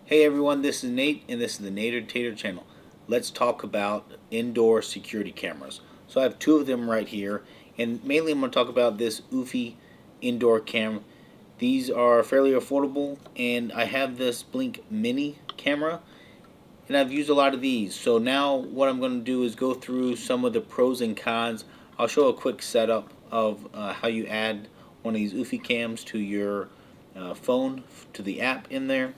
Hey everyone, this is Nate and this is the Nader Tater channel. Let's talk about indoor security cameras. So I have two of them right here, and mainly I'm going to talk about this Eufy indoor camera. These are fairly affordable, and I have this Blink Mini camera, and I've used a lot of these. So now what I'm going to do is go through some of the pros and cons. I'll show a quick setup of how you add one of these Eufy cams to your phone, to the app in there.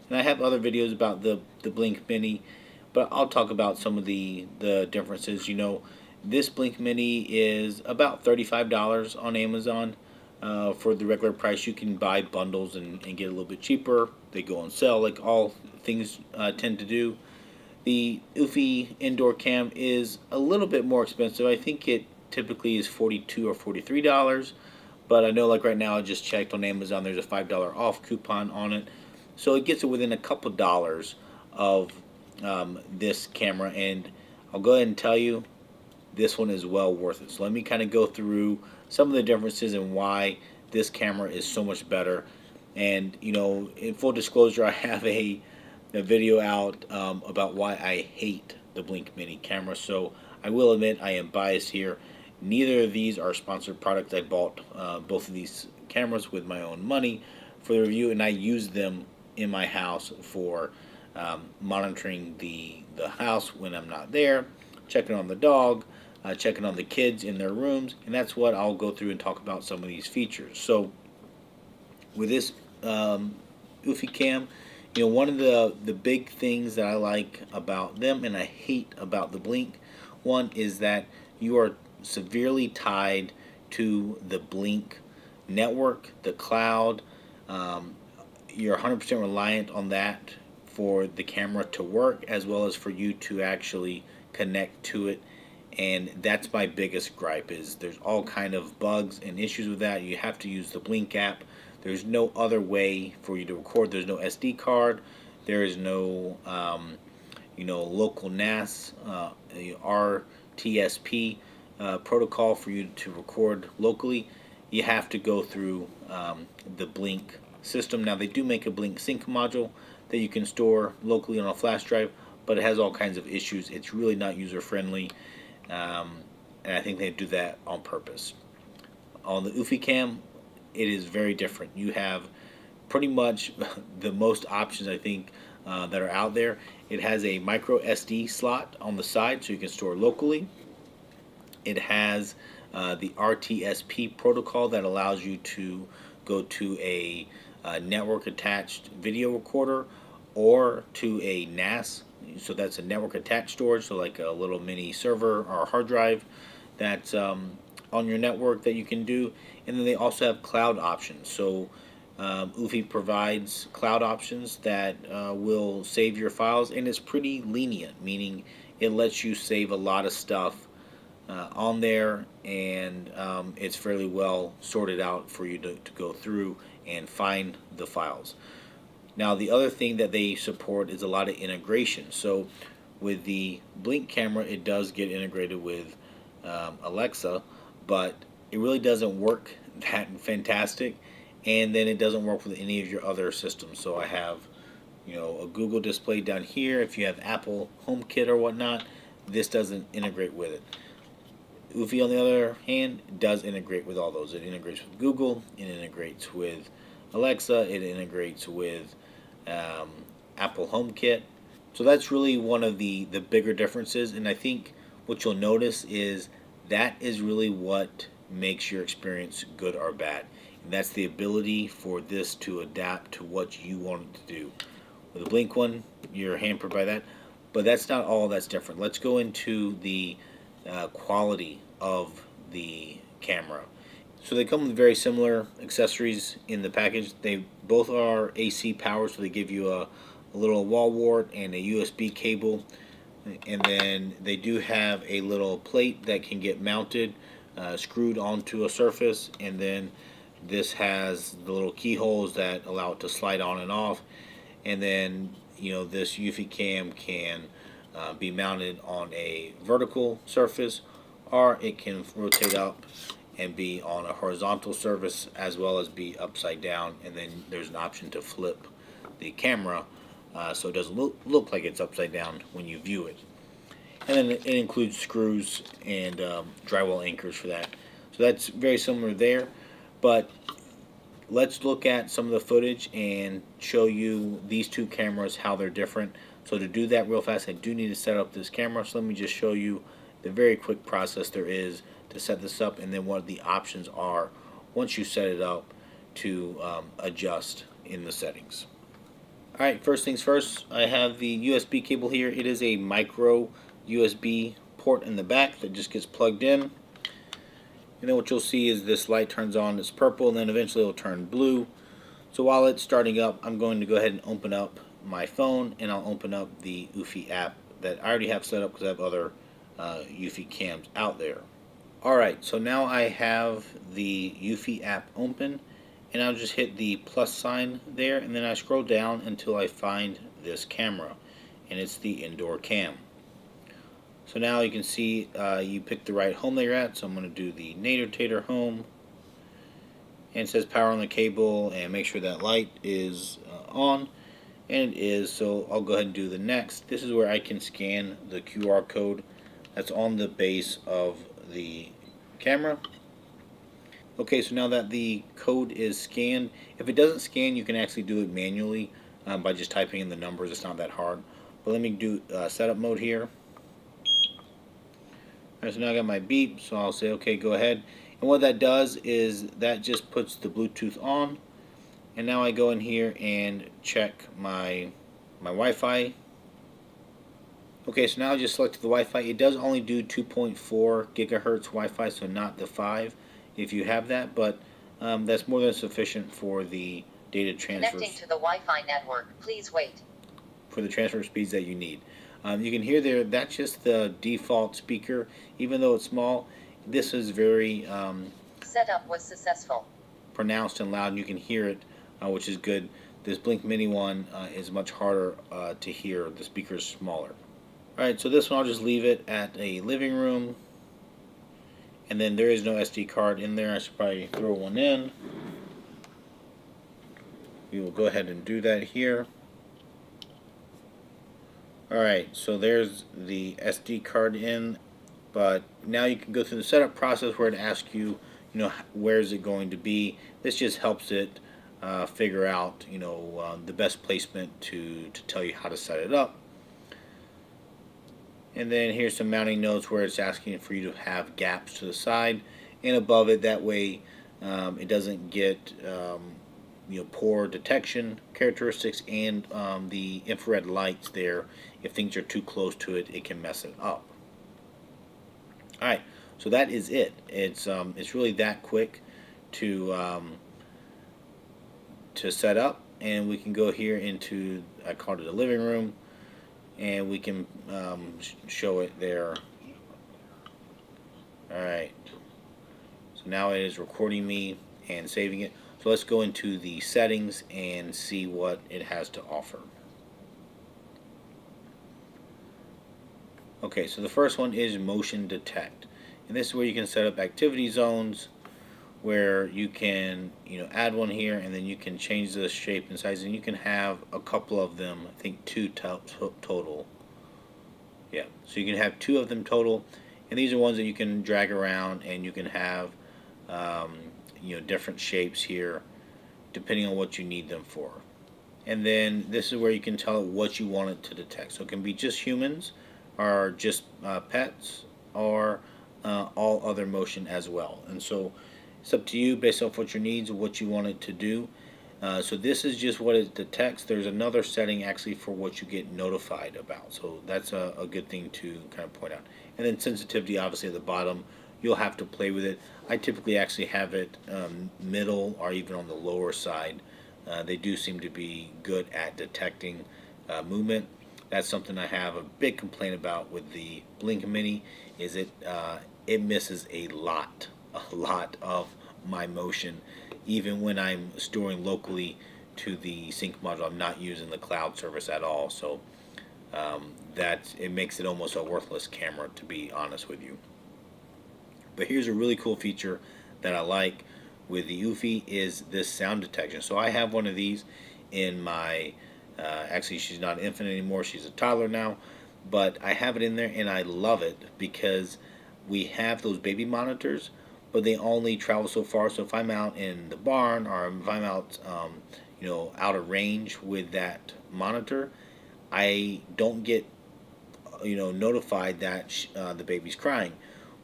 And I have other videos about the Blink Mini, but I'll talk about some of the differences. This Blink Mini is about $35 on Amazon. For the regular price, you can buy bundles and get a little bit cheaper. They go on sale, like all things tend to do. The Eufy indoor cam is a little bit more expensive. I think it typically is $42 or $43. But I know, like right now, I just checked on Amazon. There's a $5 off coupon on it, so it gets it within a couple dollars of this camera. And I'll go ahead and tell you, this one is well worth it. So let me kind of go through some of the differences and why this camera is so much better. And in full disclosure, I have a video out about why I hate the Blink Mini camera. So I will admit I am biased here. Neither of these are sponsored products. I bought both of these cameras with my own money for the review, and I use them in my house for monitoring the house when I'm not there, checking on the dog, checking on the kids in their rooms, and that's what I'll go through and talk about some of these features. So with this Eufy cam, one of the big things that I like about them and I hate about the Blink one is that you are severely tied to the Blink network, the cloud. You're 100% reliant on that for the camera to work, as well as for you to actually connect to it. And that's my biggest gripe, is there's all kind of bugs and issues with that. You have to use the Blink app. There's no other way for you to record. There's no SD card. There is no local NAS, RTSP protocol for you to record locally. You have to go through the Blink system. Now, they do make a Blink sync module that you can store locally on a flash drive, but it has all kinds of issues. It's really not user friendly, and I think they do that on purpose. On the Eufy cam, it is very different. You have pretty much the most options, I think, that are out there. It has a micro SD slot on the side, so you can store locally. It has the RTSP protocol that allows you to go to a network attached video recorder or to a NAS. So that's a network attached storage, so like a little mini server or hard drive that's on your network that you can do. And then they also have cloud options. So Eufy provides cloud options that will save your files, and it's pretty lenient, meaning it lets you save a lot of stuff on there, and it's fairly well sorted out for you to go through and find the files. Now, the other thing that they support is a lot of integration. So with the Blink camera, it does get integrated with Alexa, but it really doesn't work that fantastic, and then it doesn't work with any of your other systems. So I have a Google display down here. If you have Apple Homekit or whatnot, this doesn't integrate with it. Eufy, on the other hand, does integrate with all those. It integrates with Google, it integrates with Alexa, it integrates with Apple HomeKit. So that's really one of the bigger differences, and I think what you'll notice is that is really what makes your experience good or bad. And that's the ability for this to adapt to what you want it to do. With the Blink one, you're hampered by that, but that's not all that's different. Let's go into the quality of the camera. So they come with very similar accessories in the package. They both are AC powered, so they give you a little wall wart and a USB cable, and then they do have a little plate that can get mounted, screwed onto a surface, and then this has the little keyholes that allow it to slide on and off, and then this Eufy cam can be mounted on a vertical surface, or it can rotate up and be on a horizontal surface, as well as be upside down, and then there's an option to flip the camera so it doesn't look like it's upside down when you view it. And then it includes screws and drywall anchors for that. So that's very similar there, but let's look at some of the footage and show you these two cameras, how they're different. So to do that real fast, I do need to set up this camera, so let me just show you the very quick process there is to set this up, and then what the options are once you set it up to adjust in the settings. Alright, first things first, I have the USB cable here. It is a micro USB port in the back that just gets plugged in. And then what you'll see is this light turns on, it's purple, and then eventually it'll turn blue. So while it's starting up, I'm going to go ahead and open up my phone, and I'll open up the Eufy app that I already have set up because I have other Eufy cams out there. Alright, so now I have the Eufy app open, and I'll just hit the plus sign there, and then I scroll down until I find this camera, and it's the indoor cam. So now you can see you picked the right home that you're at, so I'm going to do the Nader home, and it says power on the cable and make sure that light is on, and it is, so I'll go ahead and do the next. This is where I can scan the QR code that's on the base of the camera. Okay, so now that the code is scanned, if it doesn't scan, you can actually do it manually by just typing in the numbers. It's not that hard. But let me do setup mode here. Alright, so now I got my beep, so I'll say okay, go ahead. And what that does is that just puts the Bluetooth on. And now I go in here and check my Wi-Fi. Okay, so now I just selected the Wi-Fi. It does only do 2.4 gigahertz Wi-Fi, so not the 5 if you have that, but that's more than sufficient for the data transfer. Connecting to the Wi-Fi network. Please wait. For the transfer speeds that you need. You can hear there, that's just the default speaker. Even though it's small, this is very setup was successful. Pronounced and loud, and you can hear it, which is good. This Blink Mini one is much harder to hear. The speaker is smaller. Alright, so this one I'll just leave it at a living room. And then there is no SD card in there. I should probably throw one in. We will go ahead and do that here. Alright, so there's the SD card in. But now you can go through the setup process where it asks you, where is it going to be. This just helps it figure out, the best placement to tell you how to set it up. And then here's some mounting notes where it's asking for you to have gaps to the side and above it. That way it doesn't get poor detection characteristics and the infrared lights there. If things are too close to it, it can mess it up. Alright, so that is it. It's really that quick to set up, and we can go here into, I called it a living room, and we can show it there. Alright, so now it is recording me and saving it. So let's go into the settings and see what it has to offer. Okay, so the first one is motion detect, and this is where you can set up activity zones where you can add one here, and then you can change the shape and size, and you can have a couple of them. I think 2 total. Yeah, so you can have 2 of them total, and these are ones that you can drag around, and you can have different shapes here depending on what you need them for. And then this is where you can tell it what you want it to detect. So it can be just humans, or just pets, or all other motion as well. And so it's up to you based off what your needs and what you want it to do. So this is just what it detects. There's another setting actually for what you get notified about. So that's a good thing to kind of point out. And then sensitivity, obviously at the bottom, you'll have to play with it. I typically actually have it middle or even on the lower side. They do seem to be good at detecting movement. That's something I have a big complaint about with the Blink Mini, is it misses a lot of my motion, even when I'm storing locally to the sync module. I'm not using the cloud service at all, so it makes it almost a worthless camera, to be honest with you. But here's a really cool feature that I like with the Eufy, is this sound detection. So I have one of these in my Actually, she's not an infant anymore. She's a toddler now. But I have it in there, and I love it because we have those baby monitors, but they only travel so far. So if I'm out in the barn or if I'm out, out of range with that monitor, I don't get, notified that the baby's crying.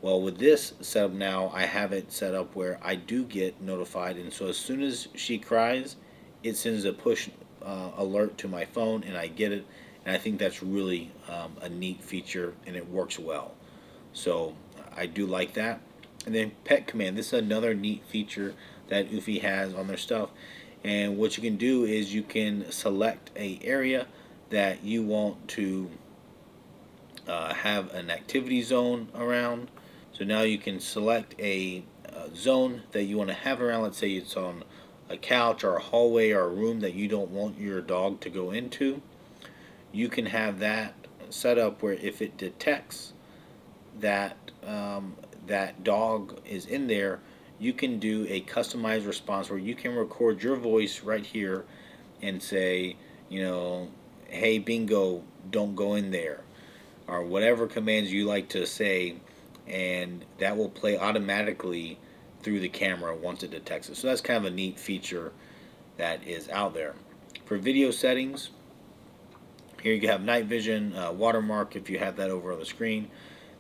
Well, with this setup now, I have it set up where I do get notified, and so as soon as she cries, it sends a push alert to my phone, and I get it. And I think that's really a neat feature, and it works well. So I do like that. And then Pet Command. This is another neat feature that Eufy has on their stuff. And what you can do is you can select a area that you want to have an activity zone around. So now you can select a zone that you want to have around. Let's say it's on a couch or a hallway or a room that you don't want your dog to go into. You can have that set up where if it detects that that dog is in there, you can do a customized response where you can record your voice right here and say, hey Bingo, don't go in there, or whatever commands you like to say, and that will play automatically through the camera once it detects it. So that's kind of a neat feature that is out there. For video settings, here you have night vision, watermark if you have that over on the screen.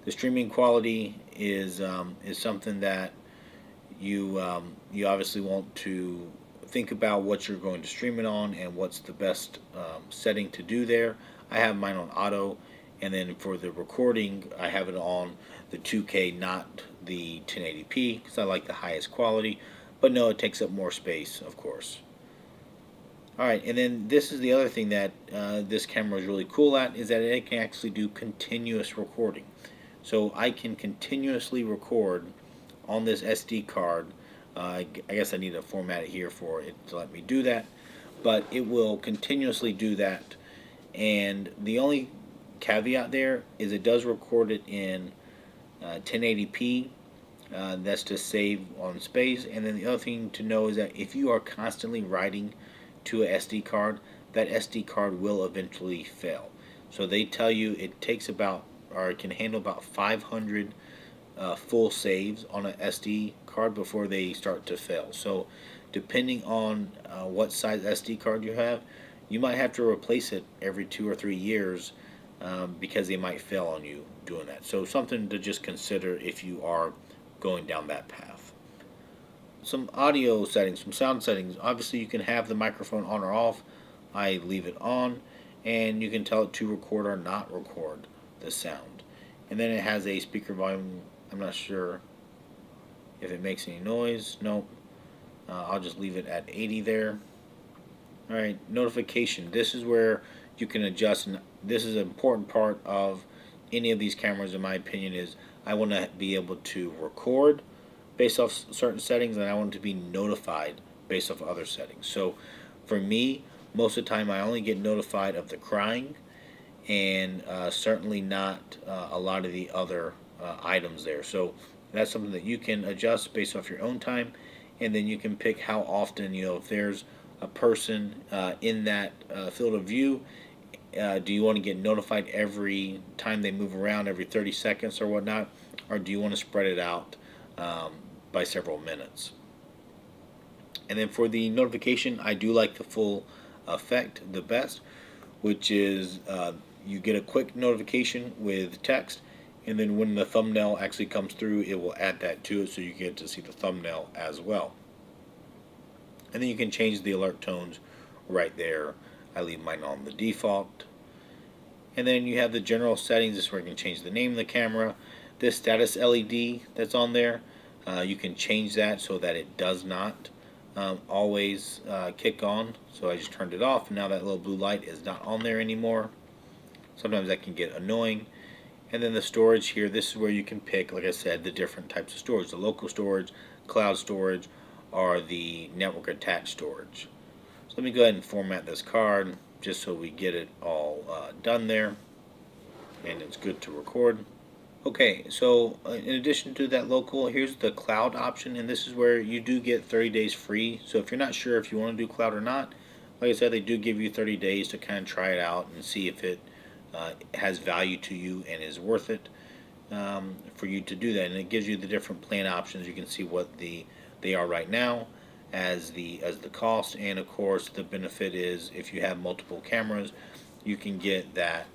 The streaming quality is something that you obviously want to think about what you're going to stream it on and what's the best setting to do there. I have mine on auto, and then for the recording, I have it on the 2K, not the 1080p, because I like the highest quality. But no, it takes up more space, of course. Alright, and then this is the other thing that this camera is really cool at, is that it can actually do continuous recording. So I can continuously record on this SD card. I guess I need to format it here for it to let me do that, but it will continuously do that. And the only caveat there is it does record it in 1080p. That's to save on space. And then the other thing to know is that if you are constantly writing to a SD card, that SD card will eventually fail. So they tell you it takes about, or it can handle about 500 full saves on an SD card before they start to fail. So depending on what size SD card you have, you might have to replace it every 2 or 3 years because they might fail on you doing that. So something to just consider if you are going down that path. Some audio settings, some sound settings. Obviously you can have the microphone on or off. I leave it on, and you can tell it to record or not record the sound. And then it has a speaker volume. I'm not sure if it makes any noise. Nope. I'll just leave it at 80 there. Alright, notification. This is where you can adjust, and this is an important part of any of these cameras in my opinion, is I want to be able to record based off certain settings, and I want to be notified based off other settings. So for me, most of the time I only get notified of the crying, and certainly not a lot of the other items there. So that's something that you can adjust based off your own time, and then you can pick how often, if there's a person in that field of view, do you want to get notified every time they move around, every 30 seconds or whatnot, or do you want to spread it out by several minutes? And then for the notification, I do like the full effect the best, which is you get a quick notification with text, and then when the thumbnail actually comes through, it will add that to it, so you get to see the thumbnail as well. And then you can change the alert tones right there. I leave mine on the default. And then you have the general settings. This is where you can change the name of the camera. This status LED that's on there, you can change that so that it does not always kick on. So I just turned it off, and now that little blue light is not on there anymore. Sometimes that can get annoying. And then the storage here, this is where you can pick, like I said, the different types of storage. The local storage, cloud storage, or the network attached storage. So let me go ahead and format this card just so we get it all done there, and it's good to record. Okay, so in addition to that local, here's the cloud option, and this is where you do get 30 days free. So if you're not sure if you want to do cloud or not, Like I said, they do give you 30 days to kind of try it out and see if it has value to you and is worth it for you to do that. And it gives you the different plan options. You can see what they are right now as the cost, and of course the benefit is if you have multiple cameras, you can get that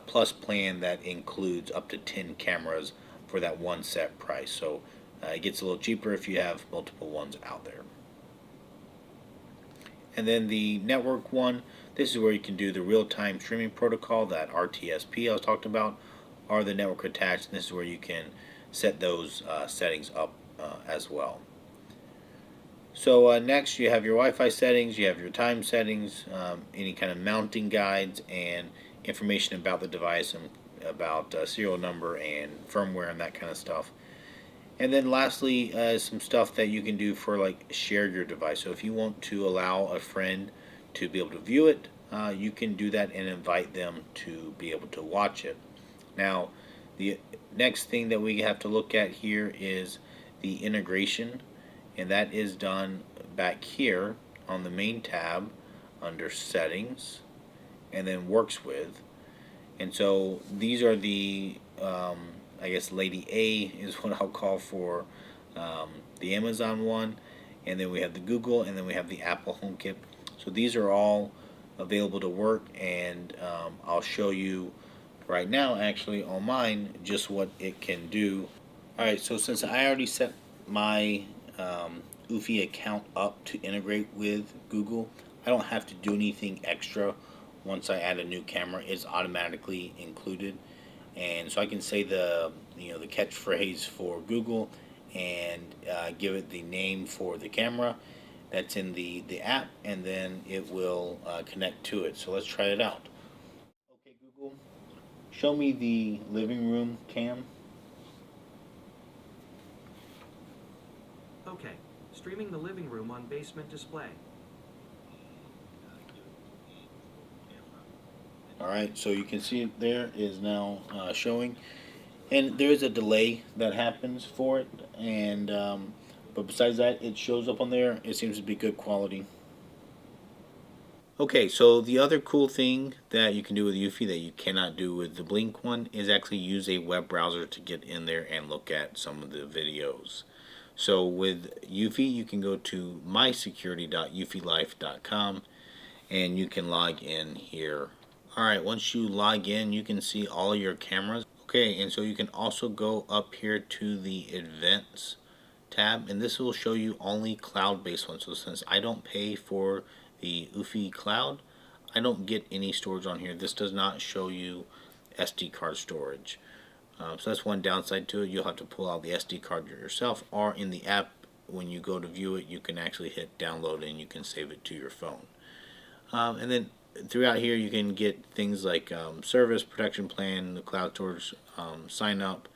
plus plan that includes up to 10 cameras for that one set price. So it gets a little cheaper if you have multiple ones out there. And then the network one, this is where you can do the real-time streaming protocol, that RTSP I was talking about, or the network attached. And this is where you can set those settings up as well. So next you have your Wi-Fi settings, you have your time settings, any kind of mounting guides, and information about the device and about serial number and firmware and that kind of stuff. And then lastly, some stuff that you can do for like share your device. So if you want to allow a friend to be able to view it, you can do that and invite them to be able to watch it. Now, the next thing that we have to look at here is the integration, and that is done back here on the main tab under settings and then works with. And so these are the I guess Lady A is what I'll call for the Amazon one, and then we have the Google, and then we have the Apple HomeKit. So these are all available to work, and I'll show you right now actually on mine just what it can do. Alright, so since I already set my Eufy account up to integrate with Google, I don't have to do anything extra. Once I add a new camera, it's automatically included, and so I can say the the catchphrase for Google and give it the name for the camera that's in the app, and then it will connect to it. So let's try it out. Okay, Google, show me the living room cam. Okay, streaming the living room on basement display. Alright, so you can see it there is now showing, and there is a delay that happens for it, and but besides that, it shows up on there. It seems to be good quality. Okay, so the other cool thing that you can do with Eufy that you cannot do with the Blink one is actually use a web browser to get in there and look at some of the videos. So with Eufy, you can go to mysecurity.eufylife.com and you can log in here. Alright, once you log in, you can see all your cameras. Okay, and so you can also go up here to the events tab, and this will show you only cloud-based ones. So since I don't pay for the Eufy cloud, I don't get any storage on here. This does not show you SD card storage. So that's one downside to it. You'll have to pull out the SD card yourself, or in the app when you go to view it, you can actually hit download and you can save it to your phone. And then throughout here you can get things like service protection plan, the cloud storage sign up,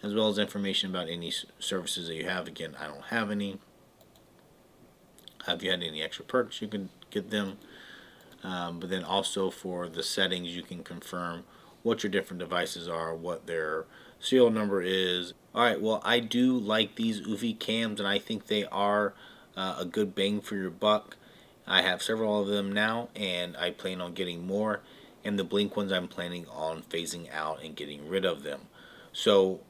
as well as information about any services that you have. Again, I don't have any. If you had any extra perks, you can get them. But then also for the settings, you can confirm what your different devices are, what their serial number is. Alright, well, I do like these Eufy cams, and I think they are a good bang for your buck. I have several of them now, and I plan on getting more. And the Blink ones, I'm planning on phasing out and getting rid of them. So,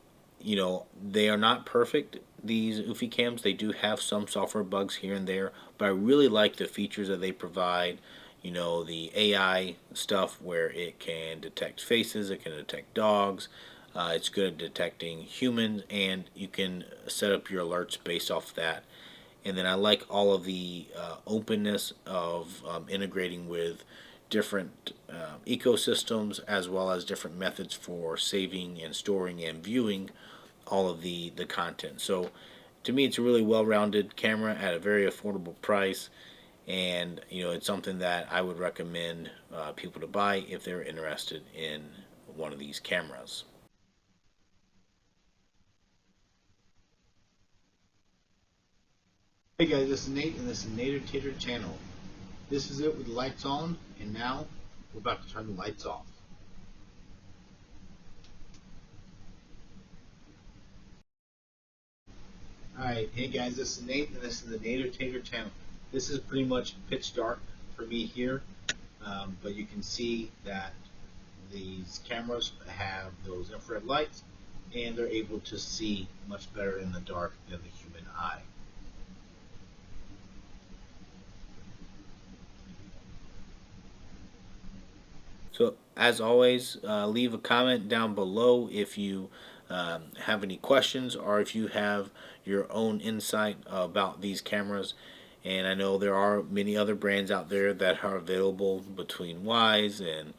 they are not perfect, these Eufy cams. They do have some software bugs here and there, but I really like the features that they provide. The AI stuff where it can detect faces, it can detect dogs, it's good at detecting humans, and you can set up your alerts based off that. And then I like all of the openness of integrating with different ecosystems, as well as different methods for saving and storing and viewing all of the content. So to me, it's a really well-rounded camera at a very affordable price, and it's something that I would recommend people to buy if they're interested in one of these cameras. Hey guys, this is Nate, and this is Native Tater Channel. This is it with the lights on, and now we're about to turn the lights off. Alright, hey guys, this is Nate, and this is the Native Tater Channel. This is pretty much pitch dark for me here, but you can see that these cameras have those infrared lights, and they're able to see much better in the dark than the human eye. So, as always, leave a comment down below if you have any questions or if you have your own insight about these cameras. And I know there are many other brands out there that are available between Wise and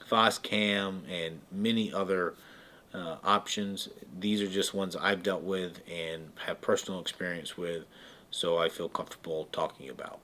Foscam and many other options. These are just ones I've dealt with and have personal experience with, so I feel comfortable talking about.